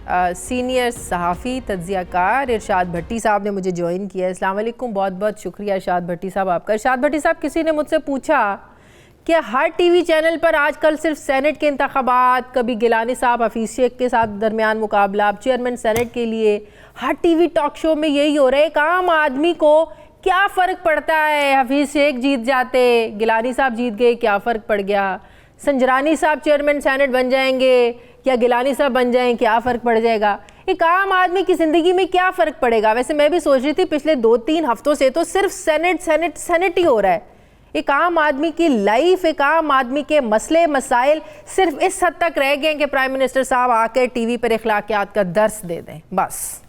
Senior सहाफ़ी तज्ज़ियाकार इरशाद भट्टी साहब ने मुझे ज्वाइन किया है। अस्सलाम वालेकुम, बहुत बहुत शुक्रिया इरशाद भट्टी साहब आपका। इरशाद भट्टी साहब, किसी ने मुझसे पूछा कि हर टीवी चैनल पर आजकल सिर्फ सेनेट के इंतखाबात, कभी गिलानी साहब हफीज़ शेख के साथ दरमियान मुकाबला, अब चेयरमैन सेनेट के लिए, हर टीवी टॉक शो में यही हो रहा है। एक आम आदमी को क्या फ़र्क पड़ता है? हफीज़ शेख जीत जाते, गिलानी साहब जीत गए, क्या फ़र्क पड़ गया? संजरानी साहब चेयरमैन सेनेट बन जाएंगे या गिलानी साहब बन जाएं, क्या फ़र्क पड़ जाएगा? एक आम आदमी की ज़िंदगी में क्या फ़र्क पड़ेगा? वैसे मैं भी सोच रही थी पिछले 2-3 हफ्तों से तो सिर्फ सेनेट ही हो रहा है। एक आम आदमी की लाइफ, एक आम आदमी के मसले मसाइल सिर्फ इस हद तक रह गए कि प्राइम मिनिस्टर साहब आकर टीवी पर इखलाकियात का दर्स दे दें, बस।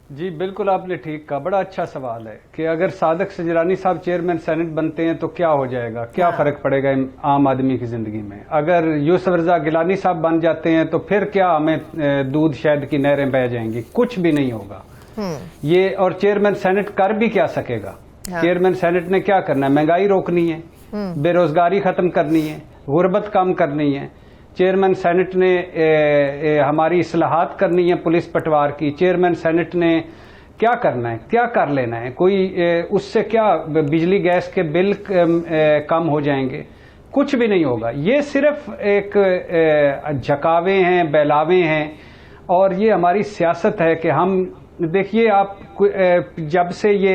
जी बिल्कुल, आपने ठीक कहा। बड़ा अच्छा सवाल है कि अगर सादक संजरानी साहब चेयरमैन सेनेट बनते हैं तो क्या हो जाएगा, क्या फ़र्क पड़ेगा आम आदमी की ज़िंदगी में। अगर यूसुफ रज़ा गिलानी साहब बन जाते हैं तो फिर क्या हमें दूध शहद की नहरें बह जाएंगी? कुछ भी नहीं होगा ये। और चेयरमैन सेनेट कर भी क्या सकेगा? चेयरमैन सेनेट ने क्या करना है? महंगाई रोकनी है, बेरोजगारी ख़त्म करनी है, गुर्बत कम करनी है। चेयरमैन सेनेट ने हमारी इस्लाहात करनी है पुलिस पटवार की। चेयरमैन सेनेट ने क्या करना है, क्या कर लेना है? कोई उससे क्या बिजली गैस के बिल कम हो जाएंगे? कुछ भी नहीं होगा। ये सिर्फ एक झकावे हैं, बहलावे हैं। और ये हमारी सियासत है कि हम देखिए, आप जब से ये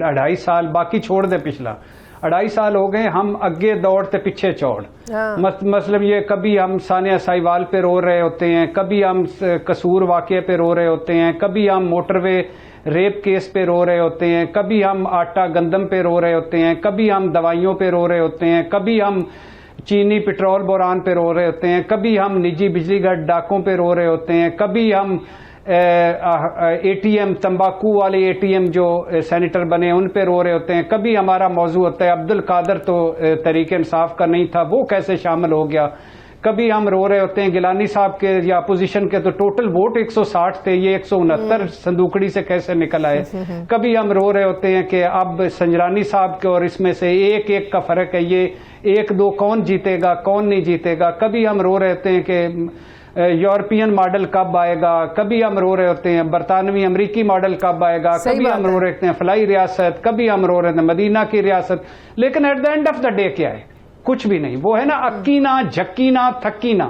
2.5 साल, बाकी छोड़ दे पिछला 2.5 साल हो गए, हम आगे दौड़ते पीछे चौड़। मतलब ये कभी हम सानिया साहिवाल पे रो रहे होते हैं, कभी हम कसूर वाक़े पे रो रहे होते हैं, कभी हम मोटरवे रेप केस पे रो रहे होते हैं, कभी हम आटा गंदम पे रो रहे होते हैं, कभी हम दवाइयों पे रो रहे होते हैं, कभी हम चीनी पेट्रोल बोरान पे रो रहे होते हैं, कभी हम निजी बिजली घर डाकों पे रो रहे होते हैं, कभी हम एटीएम तंबाकू वाले एटीएम जो सेनेटर बने उन पे रो रहे होते हैं, कभी हमारा मौजू होता है अब्दुल कादर तो तरीके इंसाफ का नहीं था, वो कैसे शामिल हो गया। कभी हम रो रहे होते हैं गिलानी साहब के या अपोजिशन के तो टोटल वोट 160 थे, ये 169 संदूकड़ी से कैसे निकल आए। कभी हम रो रहे होते हैं कि अब संजरानी साहब के और इसमें से एक का फर्क है, ये 1-2 कौन जीतेगा कौन नहीं जीतेगा। कभी हम रो रहे होते हैं कि यूरोपियन मॉडल कब आएगा, कभी हम रो रहे होते हैं बरतानवी अमरीकी मॉडल कब आएगा, कभी हम रो रहे होते हैं फलाई रियासत, कभी हम रो रहे थे मदीना की रियासत। लेकिन at the end of the day क्या है? कुछ भी नहीं। वो है ना अक्की ना झक्की ना थक्की ना।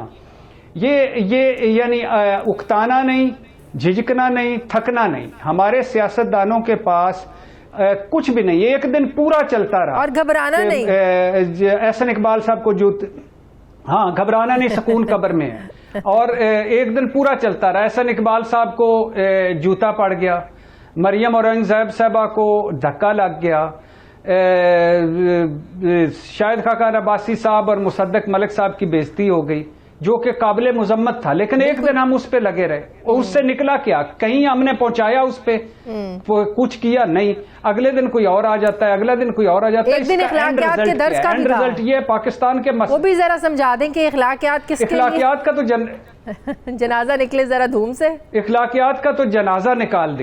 ये यानी उकताना नहीं, झिझकना नहीं, थकना नहीं। हमारे सियासतदानों के पास कुछ भी नहीं। एक दिन पूरा चलता रहा और घबराना नहीं। एहसन इकबाल साहब को हाँ, घबराना नहीं, सुकून कब्र में है। और एक दिन पूरा चलता रहा। एहसन इकबाल साहब को जूता पड़ गया, मरियम औरंगजेब साहबा को धक्का लग गया, शाहिद खाकान अब्बासी साहब और मुसद्दक मलिक साहब की बेइज्जती हो गई, जो कि काबिल मुजम्मत था। लेकिन एक दिन हम उस पे लगे रहे और उससे निकला क्या? कहीं हमने पहुंचाया उस पे? कुछ किया नहीं। अगले दिन कोई और आ जाता है, अगला दिन कोई और आ जाता है। एक दिन इखलाकियात के दर्स का भी रिजल्ट ये पाकिस्तान के वो भी जरा समझा दें कि इखलाकियात किसके लिए? इखलाकियात का तो जनाजा निकले जरा धूम से। इखलाकियात का तो जनाजा निकाल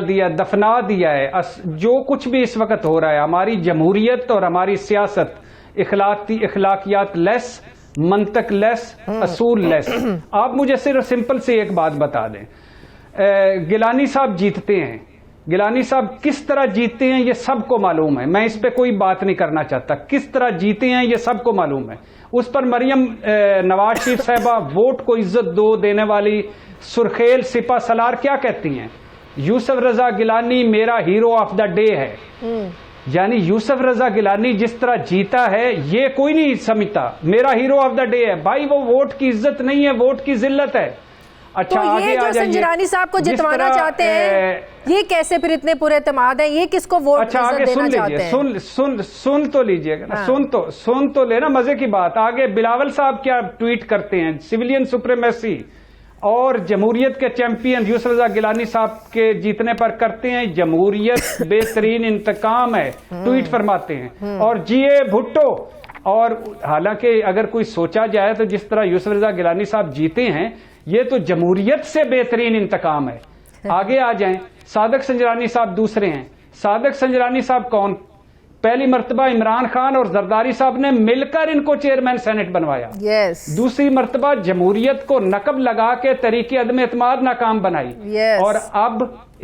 दिया, दफना दिया है। जो कुछ भी इस वक्त हो रहा है, हमारी जमहूरियत और हमारी सियासत इखलाकियात लेस, मंतक लेस, असूल लेस। आप मुझे सिर्फ सिंपल से एक बात बता दें, गिलानी साहब जीतते हैं, गिलानी साहब किस तरह जीतते हैं ये सबको मालूम है। मैं इस पे कोई बात नहीं करना चाहता। किस तरह जीते हैं ये सबको मालूम है। उस पर मरियम नवाज शरीफ साहबा वोट को इज्जत दो देने वाली सुरखेल सिपा सलार क्या कहती हैं? यूसुफ रजा गिलानी मेरा हीरो ऑफ द डे है। यानी यूसुफ रजा गिलानी जिस तरह जीता है ये कोई नहीं समझता, मेरा हीरो ऑफ द डे है। भाई वो वोट की इज्जत नहीं है, वोट की जिल्लत है। अच्छा, तो ये जो संजरानी साहब को जितवाना चाहते हैं, ये कैसे फिर इतने पूरे एतमाद हैं? ये किसको वोट अच्छा आगे सुन लीजिए, सुन तो लीजिएगा ना। सुन तो लेना, मजे की बात। आगे बिलावल साहब क्या ट्वीट करते हैं? सिविलियन सुप्रीमेसी और जमहूरियत के चैंपियन यूसुफ रजा गिलानी साहब के जीतने पर करते हैं जमहूरियत बेहतरीन इंतकाम है, ट्वीट फरमाते हैं। और जीए भुट्टो। और हालांकि अगर कोई सोचा जाए तो जिस तरह यूसुफ रजा गिलानी साहब जीते हैं, ये तो जमहूरियत से बेहतरीन इंतकाम है। आगे आ जाएं, सादक संजरानी साहब दूसरे हैं। सादक संजरानी साहब कौन? पहली मर्तबा इमरान खान और जरदारी साहब ने मिलकर इनको चेयरमैन सेनेट बनवाया। दूसरी मर्तबा जमहूरियत को नकब लगा के तरीके अदम एतमाद नाकाम बनाई। और अब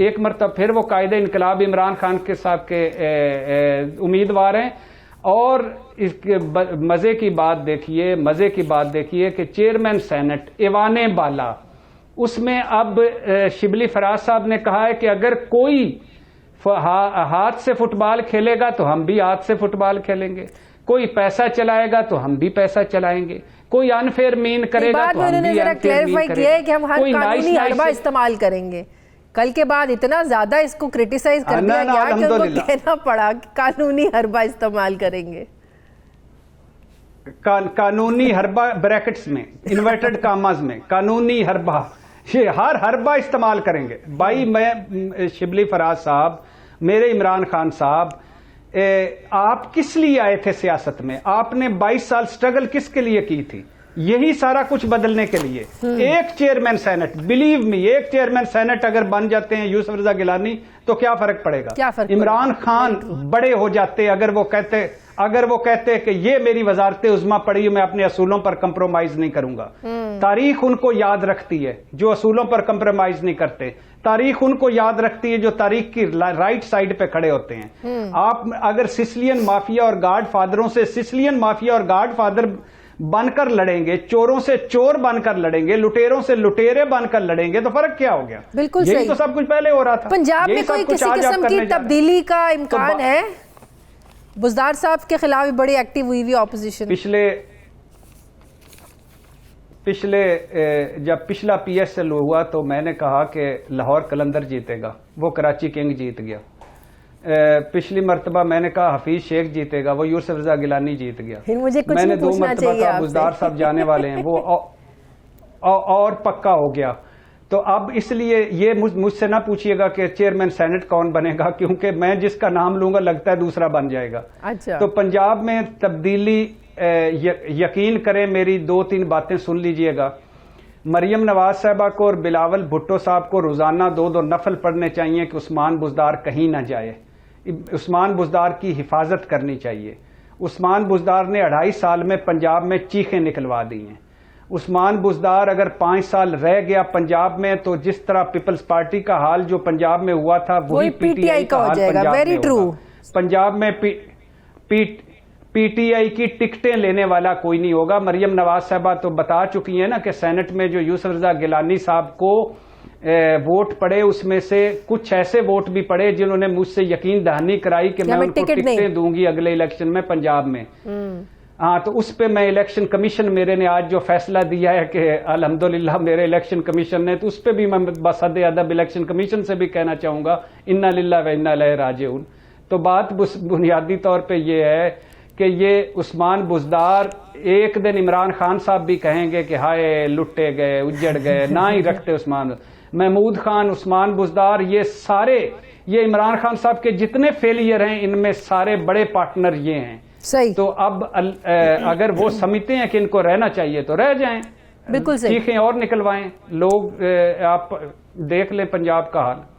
एक मर्तबा फिर वो कायदे इनकलाब इमरान खान के साहब के उम्मीदवार हैं। और इसके मजे की बात देखिए कि चेयरमैन सेनेट ईवान बाला, उसमें अब शिबली फराज साहब ने कहा है कि अगर कोई हाथ से फुटबॉल खेलेगा तो हम भी हाथ से फुटबॉल खेलेंगे, कोई पैसा चलाएगा तो हम भी पैसा चलाएंगे, कोई अनफेयर मीन करेगा तो हम भी अनफेयर मीन करेंगे, कि हम हर कानूनी हरबा इस्तेमाल करेंगे। कल के बाद इतना ज्यादा इसको क्रिटिसाइज कर दिया गया कि उनको कहना पड़ा कि कानूनी हरबा इस्तेमाल करेंगे। कानूनी हरबा ब्रैकेट्स में, इन्वर्टेड कामाज में, कानूनी हरबा, ये हर हरबा इस्तेमाल करेंगे। भाई मैं शिबली फराज साहब, मेरे इमरान खान साहब, आप किस लिए आए थे सियासत में? आपने 22 साल स्ट्रगल किसके लिए की थी? यही सारा कुछ बदलने के लिए। एक चेयरमैन सेनेट, बिलीव मी, एक चेयरमैन सेनेट अगर बन जाते हैं यूसुफ रजा गिलानी तो क्या फर्क पड़ेगा? इमरान खान बड़े हो जाते अगर वो कहते कि ये मेरी वजारत उज़्मा पड़ी, मैं अपने असूलों पर कंप्रोमाइज नहीं करूंगा। तारीख उनको याद रखती है जो असूलों पर कंप्रोमाइज नहीं करते। तारीख उनको याद रखती है जो तारीख की राइट साइड पे खड़े होते हैं। आप अगर सिसिलियन माफिया और गॉड फादरों से सिसिलियन माफिया और गॉड फादर बनकर लड़ेंगे, चोरों से चोर बनकर लड़ेंगे, लुटेरों से लुटेरे बनकर लड़ेंगे, तो फर्क क्या हो गया? बिल्कुल यही तो सब कुछ पहले हो रहा था। पंजाब में कोई किसी किस्म की तब्दीली का इम्कान है? बुज़दार साहब के खिलाफ बड़ी एक्टिव हुई ऑपोजिशन। जब पिछला PSL हुआ तो मैंने कहा कि लाहौर कलंदर जीतेगा, वो कराची किंग जीत गया। पिछली मरतबा मैंने कहा हफीज शेख जीतेगा, वो यूसुफ रजा गिलानी जीत गया। मुझे कुछ मैंने 2 मरतबा कहा बुज़दार साहब जाने वाले हैं, वो और पक्का हो गया। तो अब इसलिए ये मुझसे ना पूछिएगा कि चेयरमैन सेनेट कौन बनेगा, क्योंकि मैं जिसका नाम लूंगा लगता है दूसरा बन जाएगा। अच्छा। तो पंजाब में तब्दीली, यकीन करें मेरी 2-3 बातें सुन लीजिएगा। मरियम नवाज साहबा को और बिलावल भुट्टो साहब को रोजाना 2-2 नफल पढ़ने चाहिए कि उस्मान बुज़दार कहीं ना जाए। उस्मान बुज़दार की हिफाजत करनी चाहिए। उस्मान बुज़दार ने 2.5 साल में पंजाब में चीखें निकलवा दी हैं। उस्मान बुज़दार अगर 5 साल रह गया पंजाब में तो जिस तरह पीपल्स पार्टी का हाल जो पंजाब में हुआ था वही PTI का हाल पंजाब में होगा। पंजाब में PTI की टिकटें लेने वाला कोई नहीं होगा। मरियम नवाज साहबा तो बता चुकी हैं ना कि सेनेट में जो यूसुफ रजा गिलानी साहब को वोट पड़े उसमें से कुछ ऐसे वोट भी पड़े जिन्होंने मुझसे यकीन दहानी कराई कि मैं उनको टिकटें दूंगी अगले इलेक्शन में पंजाब में। हाँ, तो उस पे मैं इलेक्शन कमीशन मेरे ने आज जो फैसला दिया है कि अल्हम्दुलिल्लाह मेरे इलेक्शन कमीशन ने, तो उस पे भी मैं बसद अदब इलेक्शन कमीशन से भी कहना चाहूंगा इन्ना लिल्लाह व इन्ना इलैहि राजिऊन। तो बात बुनियादी तौर पे ये है कि ये उस्मान बुज़दार एक दिन इमरान खान साहब भी कहेंगे कि हाय लुटे गए, उजड़ गए, ना ही रखते उस्मान। महमूद खान, उस्मान बुज़दार, ये इमरान खान साहब के जितने फेलियर हैं इनमें सारे बड़े पार्टनर ये हैं। सही। तो अब अगर वो समझते हैं कि इनको रहना चाहिए तो रह जाएं, बिल्कुल सही। चीखें और निकलवाएं। लोग आप देख लें पंजाब का हाल।